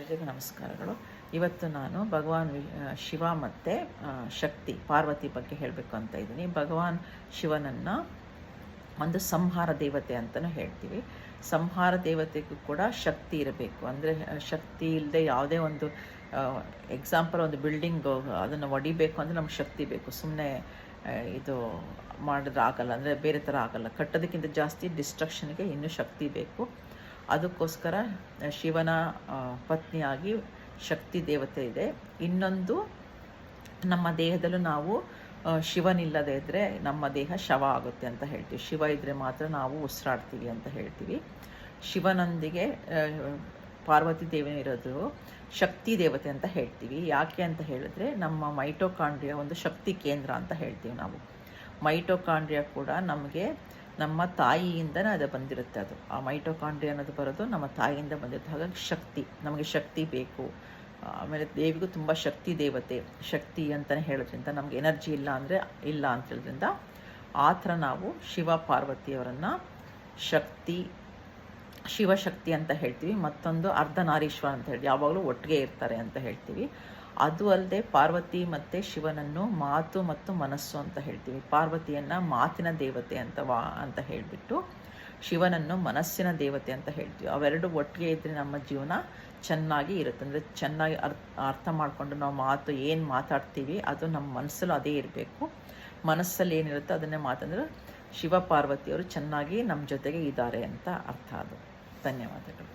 ಎಲ್ಲರಿಗೂ ನಮಸ್ಕಾರಗಳು. ಇವತ್ತು ನಾನು ಭಗವಾನ್ ಶಿವ ಮತ್ತು ಶಕ್ತಿ ಪಾರ್ವತಿ ಬಗ್ಗೆ ಹೇಳಬೇಕು ಅಂತ ಇದ್ದೀನಿ. ಭಗವಾನ್ ಶಿವನನ್ನು ಒಂದು ಸಂಹಾರ ದೇವತೆ ಅಂತಲೂ ಹೇಳ್ತೀವಿ. ಸಂಹಾರ ದೇವತೆಗೂ ಕೂಡ ಶಕ್ತಿ ಇರಬೇಕು. ಅಂದರೆ ಶಕ್ತಿ ಇಲ್ಲದೆ ಯಾವುದೇ ಒಂದು ಎಕ್ಸಾಂಪಲ್ ಒಂದು ಬಿಲ್ಡಿಂಗ್ ಅದನ್ನು ಒಡಿಬೇಕು ಅಂದರೆ ನಮ್ಗೆ ಶಕ್ತಿ ಬೇಕು. ಸುಮ್ಮನೆ ಇದು ಮಾಡಿದ್ರೆ ಆಗಲ್ಲ, ಅಂದರೆ ಬೇರೆ ಥರ ಆಗಲ್ಲ. ಕಟ್ಟೋದಕ್ಕಿಂತ ಜಾಸ್ತಿ ಡಿಸ್ಟ್ರಕ್ಷನ್ಗೆ ಇನ್ನೂ ಶಕ್ತಿ ಬೇಕು. ಅದಕ್ಕೋಸ್ಕರ ಶಿವನ ಪತ್ನಿಯಾಗಿ ಶಕ್ತಿ ದೇವತೆ ಇದೆ. ಇನ್ನೊಂದು, ನಮ್ಮ ದೇಹದಲ್ಲೂ ನಾವು ಶಿವನಿಲ್ಲದೆ ಇದ್ದರೆ ನಮ್ಮ ದೇಹ ಶವ ಆಗುತ್ತೆ ಅಂತ ಹೇಳ್ತೀವಿ. ಶಿವ ಇದ್ದರೆ ಮಾತ್ರ ನಾವು ಉಸಿರಾಡ್ತೀವಿ ಅಂತ ಹೇಳ್ತೀವಿ. ಶಿವನೊಂದಿಗೆ ಪಾರ್ವತಿ ದೇವಿ ಇರೋದು ಶಕ್ತಿ ದೇವತೆ ಅಂತ ಹೇಳ್ತೀವಿ. ಯಾಕೆ ಅಂತ ಹೇಳಿದ್ರೆ ನಮ್ಮ ಮೈಟೋಕಾಂಡ್ರಿಯಾ ಒಂದು ಶಕ್ತಿ ಕೇಂದ್ರ ಅಂತ ಹೇಳ್ತೀವಿ ನಾವು. ಮೈಟೋಕಾಂಡ್ರಿಯಾ ಕೂಡ ನಮಗೆ ನಮ್ಮ ತಾಯಿಯಿಂದನೇ ಅದು ಬಂದಿರುತ್ತೆ. ಅದು ಆ ಮೈಟೋಕಾಂಡ್ರಿಯಾ ಅನ್ನೋದು ಬರೋದು ನಮ್ಮ ತಾಯಿಯಿಂದ ಬಂದಿರುತ್ತೆ. ಹಾಗಾಗಿ ಶಕ್ತಿ, ನಮಗೆ ಶಕ್ತಿ ಬೇಕು. ಆಮೇಲೆ ದೇವಿಗೂ ತುಂಬ ಶಕ್ತಿ ದೇವತೆ, ಶಕ್ತಿ ಅಂತಲೇ ಹೇಳೋದ್ರಿಂದ ನಮಗೆ ಎನರ್ಜಿ ಇಲ್ಲ ಅಂದರೆ ಇಲ್ಲ ಅಂತ ಹೇಳೋದ್ರಿಂದ ಆ ಥರ ನಾವು ಶಿವ ಪಾರ್ವತಿಯವರನ್ನು ಶಿವಶಕ್ತಿ ಅಂತ ಹೇಳ್ತೀವಿ. ಮತ್ತೊಂದು ಅರ್ಧನಾರೀಶ್ವರ ಅಂತ ಹೇಳಿ ಯಾವಾಗಲೂ ಒಟ್ಟಿಗೆ ಇರ್ತಾರೆ ಅಂತ ಹೇಳ್ತೀವಿ. ಅದು ಅಲ್ಲದೆ ಪಾರ್ವತಿ ಮತ್ತು ಶಿವನನ್ನು ಮಾತು ಮತ್ತು ಮನಸ್ಸು ಅಂತ ಹೇಳ್ತೀವಿ. ಪಾರ್ವತಿಯನ್ನು ಮಾತಿನ ದೇವತೆ ಅಂತ ಹೇಳಿಬಿಟ್ಟು ಶಿವನನ್ನು ಮನಸ್ಸಿನ ದೇವತೆ ಅಂತ ಹೇಳ್ತೀವಿ. ಅವೆರಡು ಒಟ್ಟಿಗೆ ಇದ್ದರೆ ನಮ್ಮ ಜೀವನ ಚೆನ್ನಾಗಿ ಇರುತ್ತೆ. ಅಂದರೆ ಚೆನ್ನಾಗಿ ಅರ್ಥ ಮಾಡಿಕೊಂಡು ನಾವು ಏನು ಮಾತಾಡ್ತೀವಿ ಅದು ನಮ್ಮ ಮನಸ್ಸಲ್ಲೂ ಅದೇ ಇರಬೇಕು. ಮನಸ್ಸಲ್ಲಿ ಏನಿರುತ್ತೋ ಅದನ್ನೇ ಮಾತಂದರೆ ಶಿವ ಪಾರ್ವತಿಯವರು ಚೆನ್ನಾಗಿ ನಮ್ಮ ಜೊತೆಗೆ ಇದ್ದಾರೆ ಅಂತ ಅರ್ಥ. ಅದು ಧನ್ಯವಾದಗಳು.